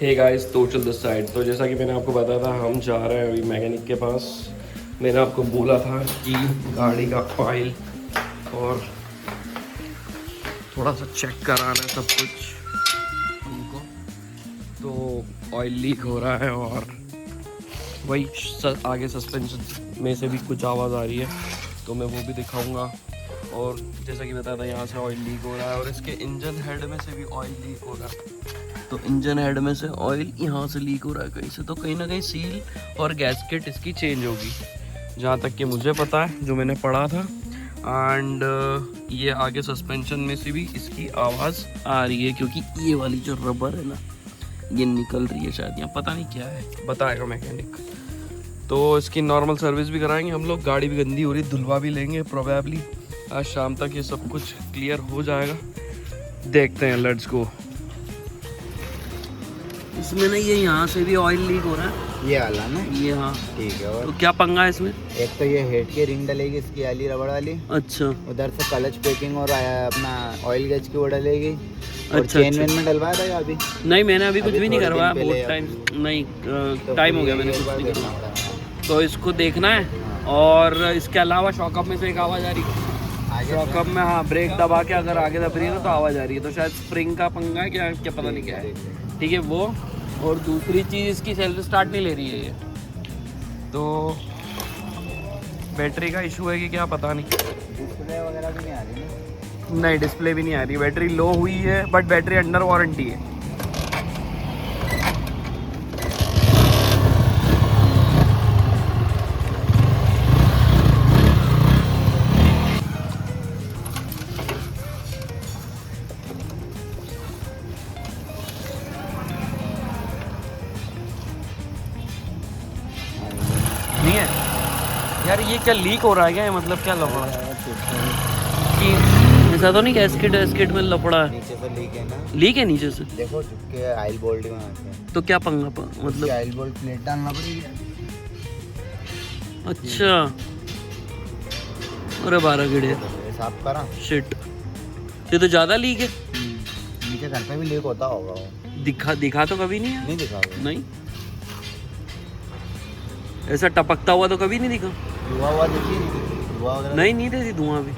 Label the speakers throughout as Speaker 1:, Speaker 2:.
Speaker 1: Hey guys, तो total this side. तो जैसा कि मैंने आपको बताया था, हम जा रहे हैं अभी मैकेनिक के पास। मैंने आपको बोला था कि गाड़ी का ऑयल और थोड़ा सा चेक कराना है सब कुछ हमको। तो ऑयल लीक हो रहा है और वही आगे सस्पेंशन में से भी कुछ आवाज़ आ रही है, तो मैं वो भी दिखाऊंगा। और जैसा कि बताया था, यहाँ से ऑयल लीक हो रहा है और इसके इंजन हेड में से भी ऑयल लीक हो रहा है। तो इंजन हेड में से ऑयल यहाँ से लीक हो रहा है कहीं से, तो कहीं ना कहीं सील और गैसकेट इसकी चेंज होगी, जहाँ तक कि मुझे पता है, जो मैंने पढ़ा था। एंड ये आगे सस्पेंशन में से भी इसकी आवाज़ आ रही है, क्योंकि ये वाली जो रबर है ना, ये निकल रही है शायद, यहाँ पता नहीं क्या है, बताएगा मैकेनिक। तो इसकी नॉर्मल सर्विस भी कराएंगे हम लोग। गाड़ी भी गंदी हो रही, धुलवा भी लेंगे प्रोबेबली। आज शाम तक ये सब कुछ क्लियर हो जाएगा, देखते हैं, लेट्स गो। इसमें ना ये यहाँ से भी ऑयल लीक हो रहा है,
Speaker 2: ये वाला ना,
Speaker 1: ये, हाँ
Speaker 2: ठीक है। और
Speaker 1: तो क्या पंगा है इसमें?
Speaker 2: एक तो ये हेड की रिंग डलेगी इसकी वाली रबड़ वाली,
Speaker 1: अच्छा
Speaker 2: उधर से क्लच पैकिंग और अपना ऑयल गेज की वो डलेगी। और
Speaker 1: अच्छा,
Speaker 2: चेन वेन में डलवाया था या अभी?
Speaker 1: नहीं, मैंने अभी कुछ भी नहीं
Speaker 2: थोड़े दिन
Speaker 1: करवाया,
Speaker 2: पहले
Speaker 1: बहुत टाइम नहीं,
Speaker 2: तो
Speaker 1: टाइम हो
Speaker 2: फिर
Speaker 1: गया मैंने
Speaker 2: एक
Speaker 1: कुछ
Speaker 2: बार
Speaker 1: नहीं
Speaker 2: देखना
Speaker 1: करवाया।
Speaker 2: पड़ेगा।
Speaker 1: तो इसको देखना है। और इसके अलावा शॉकअप में से एक आवाज़ आ रही है,
Speaker 2: आगे
Speaker 1: शॉकअप में, हाँ, ब्रेक दबा के अगर आगे दब रही है ना तो आवाज़ आ रही है, तो शायद स्प्रिंग का पंगा है, क्या क्या पता नहीं क्या है। ठीक है वो। और दूसरी चीज़, इसकी सेल्फ स्टार्ट नहीं ले रही है ये, तो बैटरी का इशू है कि क्या पता नहीं।
Speaker 2: डिस्प्ले वगैरह भी नहीं आ रही ना?
Speaker 1: नहीं, डिस्प्ले भी नहीं आ रही, बैटरी लो हुई है, बट बैटरी अंडर वारंटी है। नहीं है यार, ये क्या लीक हो रहा है क्या? ये मतलब क्या लफड़ा है कि ऐसा तो नहीं कि एस्केट में लफड़ा है?
Speaker 2: नीचे से लीक है ना,
Speaker 1: लीक है नीचे से?
Speaker 2: देखो चुपके ऑयल बोल्ट में आते हैं,
Speaker 1: तो क्या पंगा मतलब?
Speaker 2: ऑयल बोल्ट प्लेट डालना पड़ेगी।
Speaker 1: अच्छा, अरे 12 गिरे,
Speaker 2: साफ करा।
Speaker 1: शिट, ये तो ज़्यादा लीक है।
Speaker 2: नीचे घर पे भी लीक होता होगा वो।
Speaker 1: दिखा तो कभी नहीं है।
Speaker 2: नहीं दिखा वो।
Speaker 1: नहीं, ऐसा टपकता हुआ तो कभी नहीं दिखा।
Speaker 2: धुआं हुआ देखिए, धुआं वगैरह
Speaker 1: नहीं देती धुआं भी।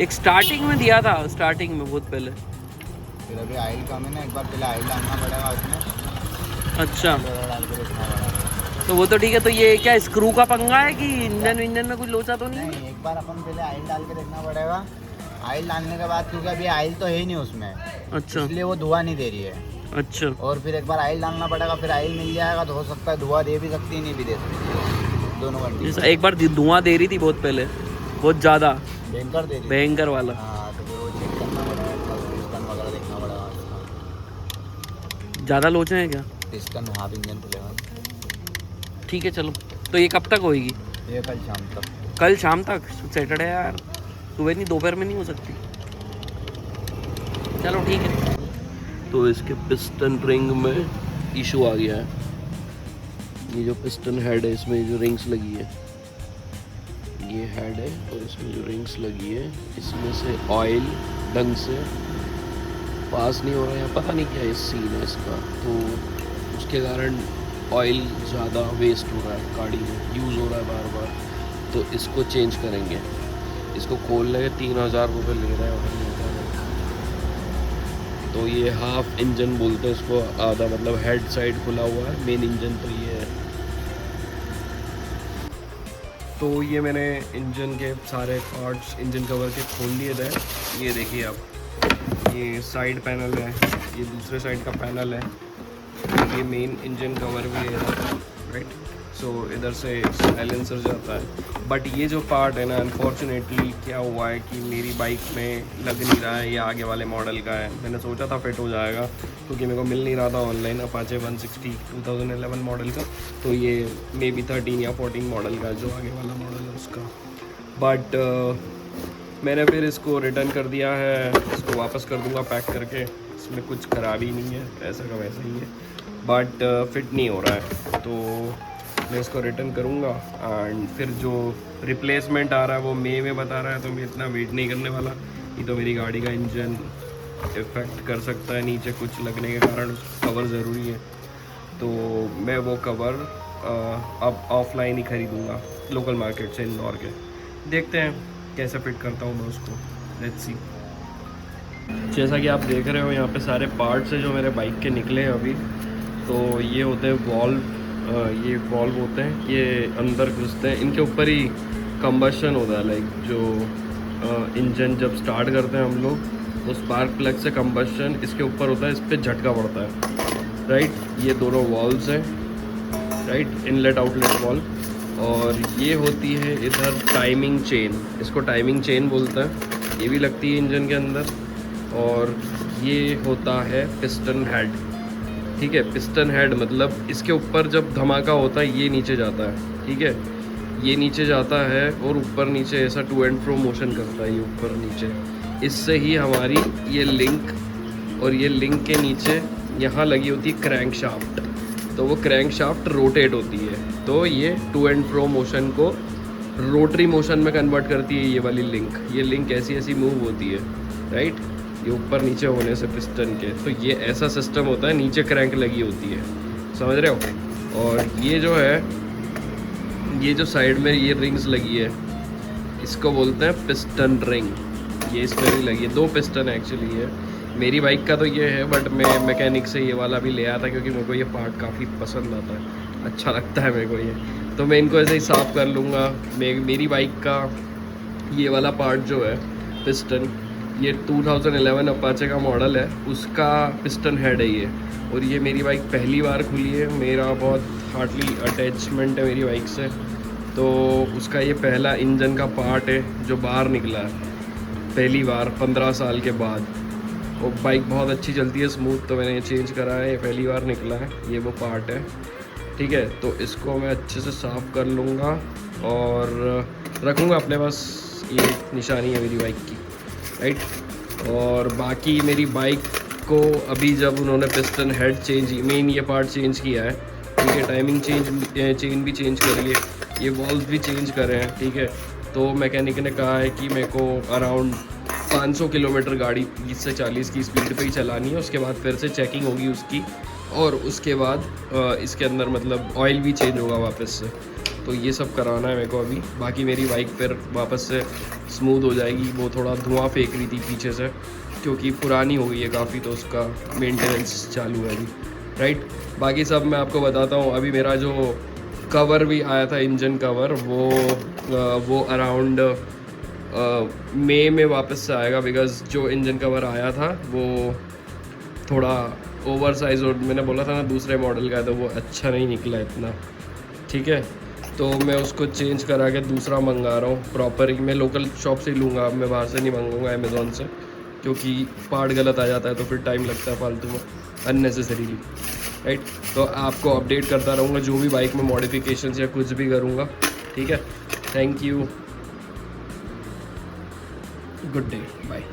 Speaker 1: एक स्टार्टिंग में दिया था, स्टार्टिंग में बहुत पहले।
Speaker 2: फिर अभी ऑयल कम है ना, एक बार पहले ऑयल डालना पड़ेगा उसमें।
Speaker 1: अच्छा,
Speaker 2: डाल के रखना पड़ेगा।
Speaker 1: तो वो तो ठीक है। तो ये क्या स्क्रू का पंगा है कि इंजन में कुछ लोचा तो नहीं?
Speaker 2: नहीं, एक बार अपन पहले ऑयल डाल के देखना पड़ेगा। ऑयल डालने के बाद, क्योंकि अभी ऑयल तो है ही नहीं उसमें,
Speaker 1: अच्छा
Speaker 2: इसलिए वो धुआं नहीं दे रही है।
Speaker 1: अच्छा,
Speaker 2: और फिर एक बार ऑयल डालना पड़ेगा, फिर ऑयल मिल जाएगा तो हो सकता है धुआं दे भी सकती है, नहीं भी दे सकती, दोनों
Speaker 1: जैसा
Speaker 2: कंडीशन।
Speaker 1: एक बार धुआं दे रही थी बहुत पहले, बहुत ज़्यादा
Speaker 2: भयंकर दे रही है।
Speaker 1: भयंकर वाला।
Speaker 2: हाँ, तो फिर वो चेक करना पड़ेगा, पिस्टन वगैरह देखना पड़ेगा उसका।
Speaker 1: ज़्यादा लोचे हैं क्या?
Speaker 2: पिस्टन हाफ इंजन खुलेगा।
Speaker 1: ठीक है चलो। तो ये कब तक होएगी?
Speaker 2: ये कल शाम तक।
Speaker 1: कल शाम तक? सैटरडे यार, सुबह नहीं, दोपहर में नहीं हो सकती? चलो ठीक है। तो इसके पिस्टन रिंग में इशू आ गया है। ये जो पिस्टन हेड है, इसमें जो रिंग्स लगी है, ये हेड है और इसमें जो रिंग्स लगी है, इसमें से ऑयल ढंग से पास नहीं हो रहा है, पता नहीं क्या इस सीन है इसका। तो उसके कारण ऑयल ज़्यादा वेस्ट हो रहा है, गाड़ी में यूज़ हो रहा है बार बार। तो इसको चेंज करेंगे। इसको खोलने के 3000 रुपये ले रहा है। तो ये हाफ इंजन बोलते हैं इसको, आधा मतलब हेड साइड खुला हुआ है, मेन इंजन तो ये है। तो ये मैंने इंजन के सारे पार्ट्स, इंजन कवर के खोल लिए थे। ये देखिए आप, ये साइड पैनल है, ये दूसरे साइड का पैनल है, ये मेन इंजन कवर भी है, राइट। सो इधर से साइलेंसर जाता है। बट ये जो पार्ट है ना, अनफॉर्चुनेटली क्या हुआ है कि मेरी बाइक में लग नहीं रहा है। ये आगे वाले मॉडल का है, मैंने सोचा था फिट हो जाएगा, क्योंकि मेरे को मिल नहीं रहा था ऑनलाइन अपाचे 160 2011 मॉडल का। तो ये मे बी 13 या 14 मॉडल का, जो आगे वाला मॉडल है उसका। बट मैंने फिर इसको रिटर्न कर दिया है, इसको वापस कर दूंगा पैक करके। इसमें कुछ खराबी नहीं है, ऐसा का वैसा ही है, बट फिट नहीं हो रहा है। तो मैं इसको रिटर्न करूँगा एंड फिर जो रिप्लेसमेंट आ रहा है वो मई में बता रहा है, तो मैं इतना वेट नहीं करने वाला। ये तो मेरी गाड़ी का इंजन इफ़ेक्ट कर सकता है नीचे कुछ लगने के कारण, कवर ज़रूरी है। तो मैं वो कवर अब ऑफलाइन ही ख़रीदूँगा लोकल मार्केट से इंदौर के। देखते हैं कैसे फिट करता हूँ मैं उसको, लेट्स सी। जैसा कि आप देख रहे हो यहाँ पे सारे पार्ट्स हैं जो मेरे बाइक के निकले हैं अभी। तो ये होते हैं वॉल्व, ये वॉल्व होते हैं, ये अंदर घुसते हैं, इनके ऊपर ही कंबशन होता है। लाइक जो इंजन जब स्टार्ट करते हैं हम लोग तो स्पार्क प्लग से कंबशन इसके ऊपर होता है, इस पर झटका पड़ता है, राइट। ये दोनों वॉल्व्स हैं, राइट, इनलेट आउटलेट वॉल्व। और ये होती है इधर टाइमिंग चेन, इसको टाइमिंग चेन बोलते हैं, ये भी लगती है इंजन के अंदर। और ये होता है पिस्टन हेड, ठीक है। पिस्टन हेड मतलब इसके ऊपर जब धमाका होता है ये नीचे जाता है, ठीक है, ये नीचे जाता है और ऊपर नीचे ऐसा टू एंड फ्रो मोशन करता है ये ऊपर नीचे। इससे ही हमारी ये लिंक, और ये लिंक के नीचे यहाँ लगी होती है क्रैंक शाफ्ट, तो वो क्रैंक शाफ्ट रोटेट होती है, तो ये टू एंड फ्रो मोशन को रोटरी मोशन में कन्वर्ट करती है ये वाली लिंक। ये लिंक ऐसी ऐसी मूव होती है, राइट, ये ऊपर नीचे होने से पिस्टन के। तो ये ऐसा सिस्टम होता है, नीचे क्रैंक लगी होती है, समझ रहे हो। और ये जो है, ये जो साइड में ये रिंग्स लगी है इसको बोलते हैं पिस्टन रिंग। ये इसमें भी लगी है, 2 पिस्टन एक्चुअली है। मेरी बाइक का तो ये है, बट मैं मैकेनिक से ये वाला भी ले आया था क्योंकि मेरे को ये पार्ट काफ़ी पसंद आता है, अच्छा लगता है मेरे को ये। तो मैं इनको ऐसे ही साफ़ कर लूँगा। मेरी बाइक का ये वाला पार्ट जो है पिस्टन, ये 2011 अपाचे का मॉडल है, उसका पिस्टन हेड है ये। और ये मेरी बाइक पहली बार खुली है, मेरा बहुत हार्डली अटैचमेंट है मेरी बाइक से, तो उसका ये पहला इंजन का पार्ट है जो बाहर निकला है पहली बार 15 साल के बाद। वो बाइक बहुत अच्छी चलती है, स्मूथ, तो मैंने ये चेंज करा है, ये पहली बार निकला है, ये वो पार्ट है, ठीक है। तो इसको मैं अच्छे से साफ़ कर लूँगा और रखूँगा अपने पास, ये निशानी है मेरी बाइक की, राइट। और बाकी मेरी बाइक को अभी जब उन्होंने पिस्टन हेड चेंज, मेन ये पार्ट चेंज किया है, ठीक है, टाइमिंग चेन भी चेंज करी है, ये वॉल्व भी चेंज करे हैं, ठीक है। तो मैकेनिक ने कहा है कि मेरे को अराउंड 500 किलोमीटर गाड़ी 30 से 40 की स्पीड पे ही चलानी है, उसके बाद फिर से चेकिंग होगी उसकी, और उसके बाद इसके अंदर मतलब ऑयल भी चेंज होगा वापस से। तो ये सब कराना है मेरे को अभी। बाकी मेरी बाइक फिर वापस से स्मूथ हो जाएगी। वो थोड़ा धुआं फेंक रही थी पीछे से क्योंकि पुरानी हो गई है काफ़ी, तो उसका मेंटेनेंस चालू है अभी, राइट। बाकी सब मैं आपको बताता हूँ। अभी मेरा जो कवर भी आया था, इंजन कवर, वो अराउंड मई में वापस से आएगा, बिकॉज़ जो इंजन कवर आया था वो थोड़ा ओवर साइज़, और मैंने बोला था ना दूसरे मॉडल का है, तो वो अच्छा नहीं निकला इतना, ठीक है। तो मैं उसको चेंज करा के दूसरा मंगा रहा हूँ प्रॉपर ही। मैं लोकल शॉप से ही लूँगा, अब मैं बाहर से नहीं मंगाऊँगा अमेज़ॉन से, क्योंकि पार्ट गलत आ जाता है तो फिर टाइम लगता है फालतू में अननेसेसरीली, राइट। तो आपको अपडेट करता रहूँगा जो भी बाइक में मॉडिफिकेशंस या कुछ भी करूँगा, ठीक है। Thank you, good day, bye.